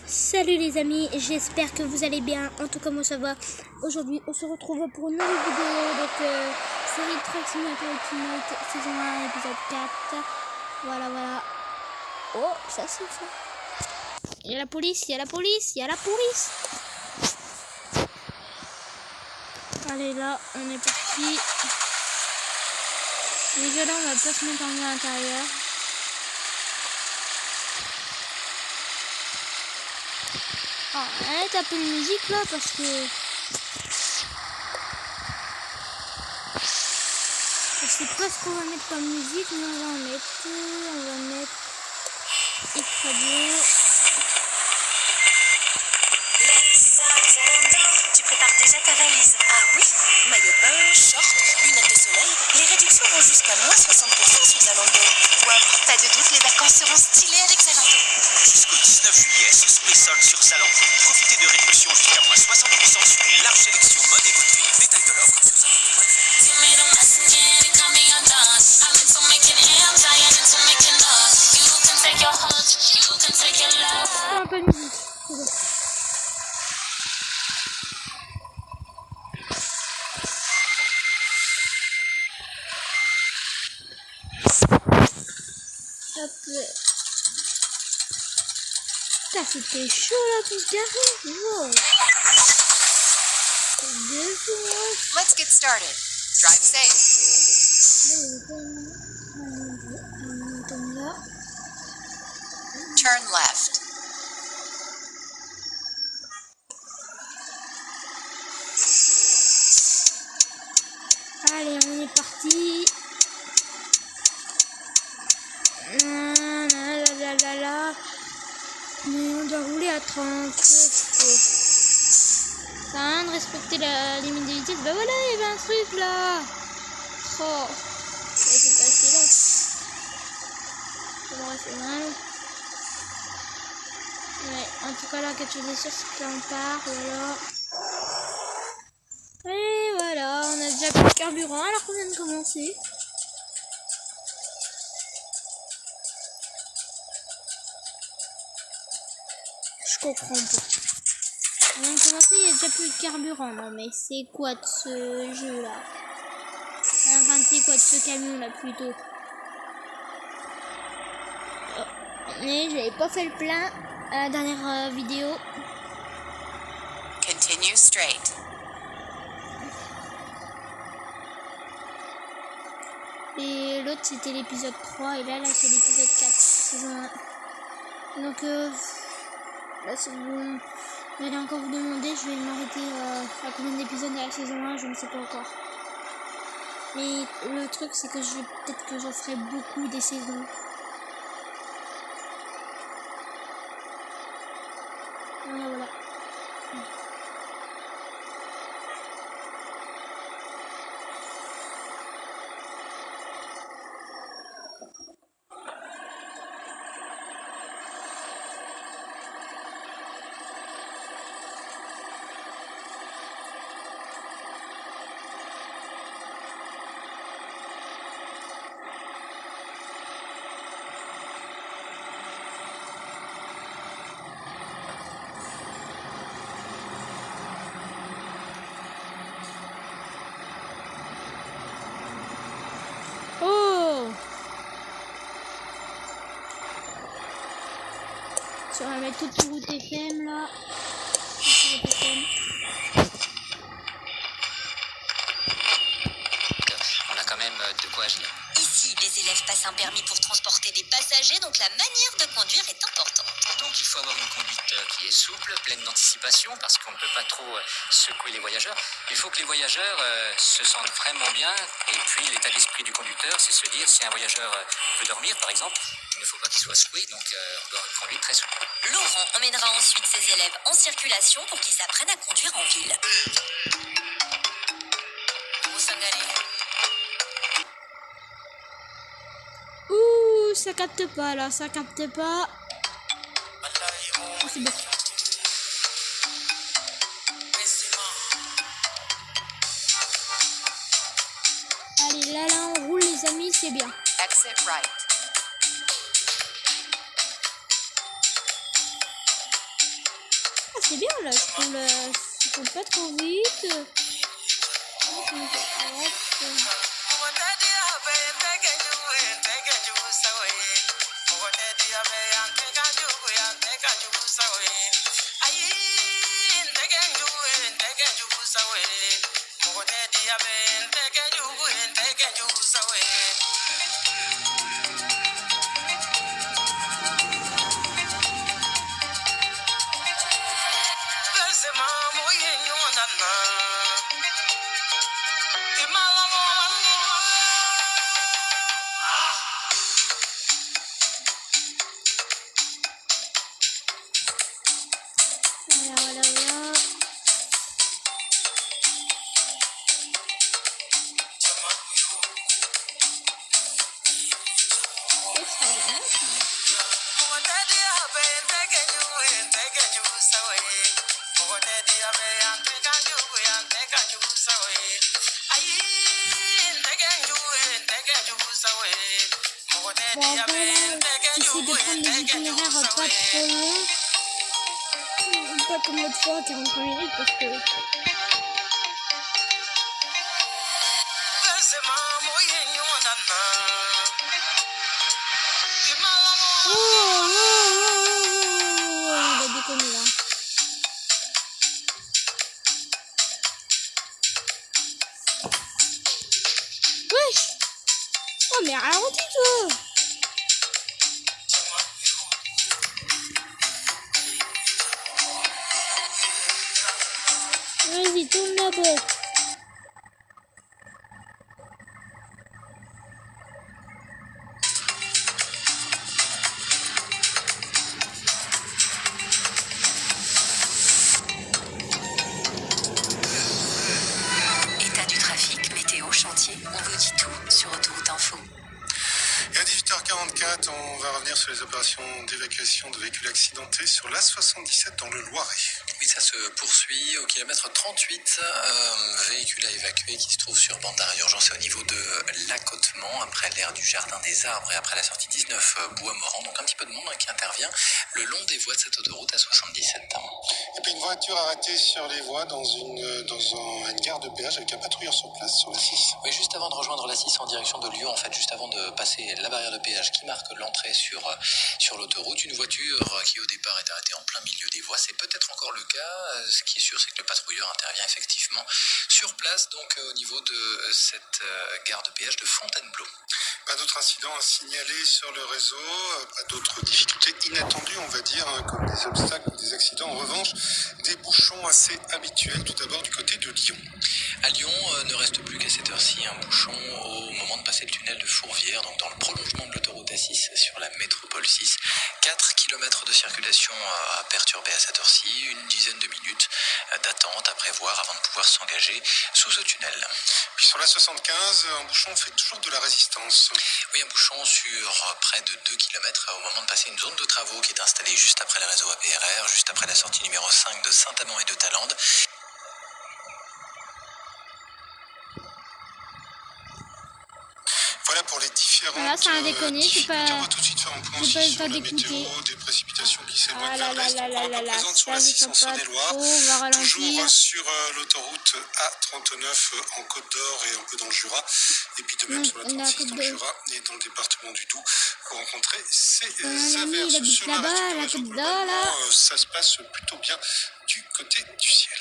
Salut les amis, j'espère que vous allez bien. En tout cas moi ça va. Aujourd'hui on se retrouve pour une nouvelle vidéo. Donc série Truck Simulator Ultimate saison 1 épisode 4. Voilà. Oh ça c'est ça. Il y a la police. Allez là on est parti. Déjà là on va pas se mettre en à l'intérieur. Arrête un peu de musique là parce que je sais pas ce qu'on va mettre comme musique, mais on va mettre X-Radio. Tu prépares déjà ta valise? Ah oui, maillot de bain, short, lunettes de soleil. Les réductions vont jusqu'à moins 60% sur Zalando. Pour avoir pas de doute, les vacances seront stylées avec Zalando. Jusqu'au 19 juillet, ce sont les soldes sur Zalando. Profitez de réductions jusqu'à moins 60% sur une large sélection mode et beauté. Détail de l'offre sur zalando.fr. Un peu de musique. Hop. Putain, c'était chaud là pour se garer. Wow. Let's get started. Drive safe. Turn left. Allez, on est parti. Mais on doit rouler à 30. Ça a rien de respecter la limite de vitesse. Bah voilà, il y avait un truc là. Oh, ça s'est passé là. Ça m'aurait fait mal. Ouais, en tout cas là, quelque chose de sûr, c'est que là on part. Voilà. Et voilà, on a déjà plus de carburant alors qu'on vient de commencer. Je comprends pas. On vient de commencer, il y a déjà plus de carburant. Non mais c'est quoi de ce jeu là? Enfin c'est quoi de ce camion là plutôt? Mais j'avais pas fait le plein à la dernière vidéo. Continue straight. Et l'autre c'était l'épisode 3 et là c'est l'épisode 4 saison 1. Donc là si vous allez encore vous demander, je vais m'arrêter à combien d'épisodes de la saison 1, je ne sais pas encore. Mais le truc c'est que peut-être que j'en ferai beaucoup des saisons. Voilà. Oh! Si on va mettre toute sur route FM là. On a quand même de quoi agir. Ici, les élèves passent un permis pour transporter des passagers, donc la manière de conduire est importante. Donc il faut avoir une conduite qui est souple, pleine d'anticipation, parce qu'on ne peut pas trop secouer les voyageurs. Il faut que les voyageurs se sentent vraiment bien. Et puis l'état d'esprit du conducteur, c'est se dire si un voyageur veut dormir par exemple, il ne faut pas qu'il soit secoué, donc on doit avoir une conduite très souple. Laurent emmènera ensuite ses élèves en circulation pour qu'ils apprennent à conduire en ville. Ouh, ça capte pas là, ça capte pas. Oh, c'est bon. Allez, là on roule les amis, c'est bien. Exit right. c'est bien là, je roule pas trop vite. Bon, après là, j'essaie de prendre des itinéraires pas trop longs. Pas comme l'autre fois, 45 minutes, parce que... Oh, il a déconné là. Wesh! Oh, mais ralentis toi! Vas-y, tourne là-bas. État du trafic, météo, chantier, on vous dit tout sur Autoroute Info. Et à 18h44, on va revenir sur les opérations d'évacuation de véhicules accidentés sur l'A77 dans le Loiret. Oui, ça se poursuit au kilomètre 38, véhicule à évacuer qui se trouve sur bande d'arrêt d'urgence au niveau de l'accotement, après l'aire du Jardin des Arbres et après la sortie 19 Bois-Morand. Donc un petit peu de monde qui intervient le long des voies de cette autoroute A77. Et puis une voiture arrêtée sur les voies dans une gare de péage avec un patrouilleur sur place sur la 6. Oui, juste avant de rejoindre la 6 en direction de Lyon, en fait, juste avant de passer la barrière de péage qui marque l'entrée sur l'autoroute, une voiture qui au départ est arrêtée en plein milieu des voies. C'est peut-être encore le cas. Ce qui est sûr, c'est que le patrouilleur intervient effectivement sur place, donc au niveau de cette gare de péage de Fontainebleau. Pas d'autres incidents à signaler sur le réseau, pas d'autres difficultés inattendues, on va dire, comme des obstacles ou des accidents. En revanche, des bouchons assez habituels, tout d'abord du côté de Lyon. À Lyon, ne reste plus qu'à cette heure-ci un bouchon au moment de passer le tunnel de Fourvière, donc dans le prolongement de l'autoroute A6 sur la métropole 6. 4 km de circulation à perturber à cette heure-ci, une dizaine de minutes d'attente à prévoir avant de pouvoir s'engager sous ce tunnel. Puis sur la 75, un bouchon fait toujours de la résistance. Oui, un bouchon sur près de 2 km au moment de passer une zone de travaux qui est installée juste après le réseau APRR, juste après la sortie numéro 5 de Saint-Amand et de Tallande. Voilà pour les différentes Voilà, ça a déconné, difficultés. c'est pas... On va tout de suite faire un point j'ai pas aussi eu le sur temps la d'écouter. météo, des précipitations qui s'éloignent Ah vers là l'est. là là On là va là, présente sur la ça, 6 en je sens pas Saône-et-Loire. trop, on va ralentir. Toujours sur l'autoroute A39 en Côte d'Or et un peu dans le Jura. Et puis de même sur la 36 dans le Jura et dans le département du Doubs. Pour rencontrer ces averses il habite sur la là-bas, reste du la réseau. Côte d'Or, là. Globalement, ça se passe plutôt bien du côté du ciel.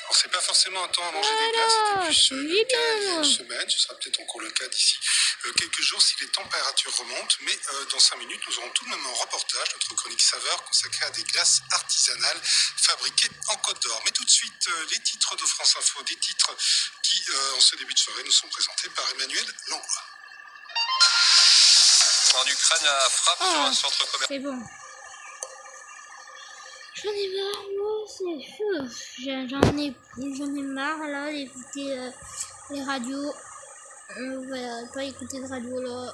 Alors, c'est pas forcément un temps à manger des glaces, c'était plus le oui, cas il y a bien. une semaine, ce sera peut-être encore le cas d'ici quelques jours si les températures remontent, mais dans 5 minutes, nous aurons tout de même un reportage, notre chronique saveur consacrée à des glaces artisanales fabriquées en Côte d'Or. Mais tout de suite, les titres de France Info, des titres qui, en ce début de soirée, nous sont présentés par Emmanuel Langlois. En Ukraine, la frappe sur un centre commercial. C'est bon. J'en ai marre, moi, c'est fou. J'en ai marre là d'écouter les radios. Voilà, pas écouter de radio là.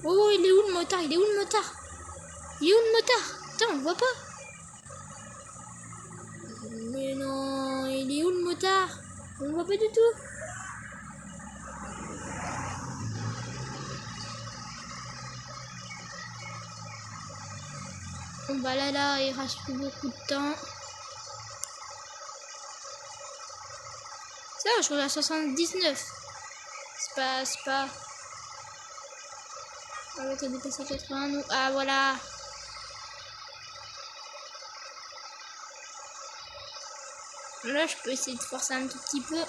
Oh, il est où le motard? Il est où le motard? Il est où le motard? Putain, on le voit pas. Mais non, il est où le motard? On le voit pas du tout. Bon bah là, il reste plus beaucoup de temps. Ça, je roule à 79. C'est pas... Ah ouais, t'as dépassé 80, nous. Ah, voilà. Là, je peux essayer de forcer un tout petit peu.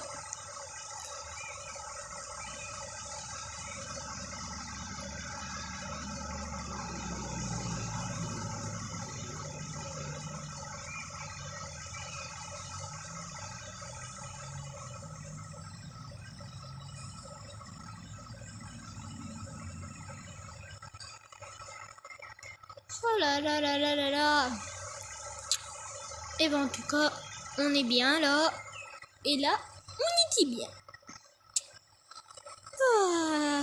Oh là là là là là là. Et ben en tout cas, on est bien là. Et là, on était bien. Ah,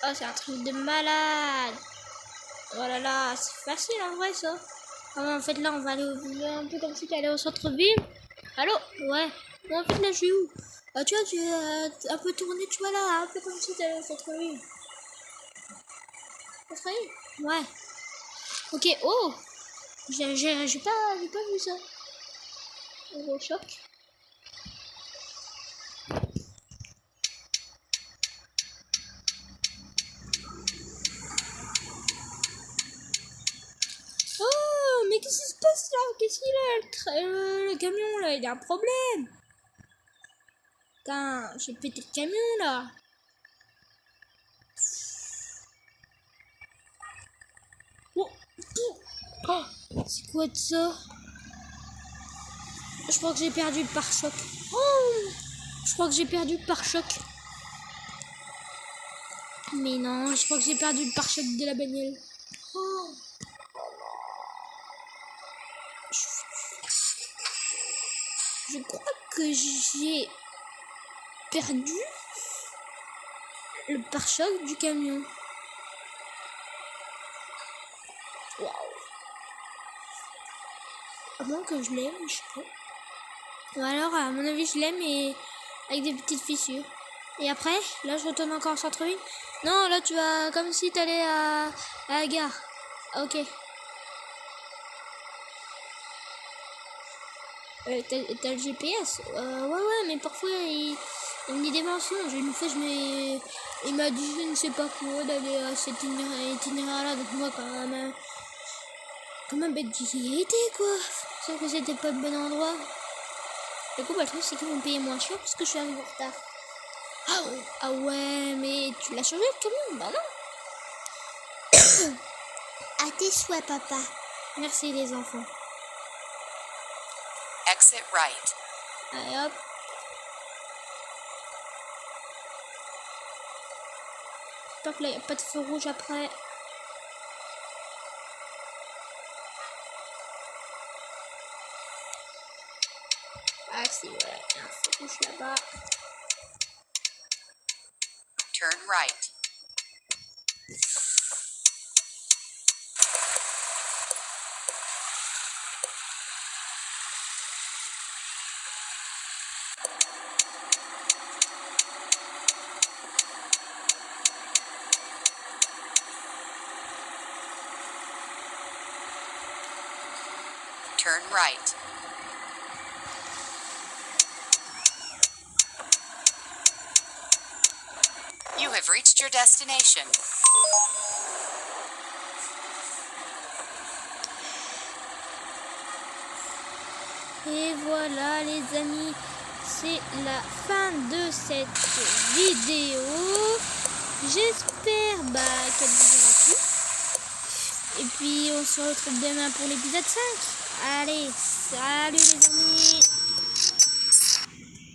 oh, c'est un truc de malade. Oh là là, c'est facile en vrai ça. Ah, en fait là, on va aller un peu comme si tu allais au centre-ville. Allô? Ouais. Bon, en fait là, je suis où? Ah, tu vois, tu as un peu tourné, tu vois là, un peu comme si tu allais au centre-ville. Ouais. Ok, oh! J'ai pas vu ça. Gros choc. Oh, mais qu'est-ce qui se passe là? Qu'est-ce qu'il a? Le camion là, il a un problème. Putain, j'ai pété le camion là. Oh, oh, c'est quoi de ça? Je crois que j'ai perdu le pare-choc. Oh, je crois que j'ai perdu le pare-choc. Mais non, je crois que j'ai perdu le pare-choc de la bagnole. Oh. Je crois que j'ai perdu le pare-choc du camion. Waouh. À moins que je l'aime, je sais pas. Ou alors, à mon avis, je l'aime et avec des petites fissures. Et après, là, je retourne encore au centre-ville. Non, là, tu vas comme si t'allais à la gare. Ok. T'as le GPS? Ouais, mais parfois, il me dit des mensonges. Une fois, il m'a dit, je ne sais pas quoi, d'aller à cet itinéraire-là. Donc, moi, comme un bête, j'y ai été, quoi. Sauf que c'était pas le bon endroit. Du coup, le truc, c'est qu'ils vont payer moins cher parce que je suis arrivé en retard. Ah ouais, mais tu l'as changé le camion? Bah non. À tes souhaits, papa. Merci, les enfants. Exit right. Allez, hop. J'espère que là, il n'y a pas de feu rouge après. Ah si, voilà, il y a un feu rouge là-bas. Turn right. Turn right. You have reached your destination. Et voilà les amis, c'est la fin de cette vidéo. J'espère qu'elle vous aura plu. Et puis on se retrouve demain pour l'épisode 5. Allez, salut les amis.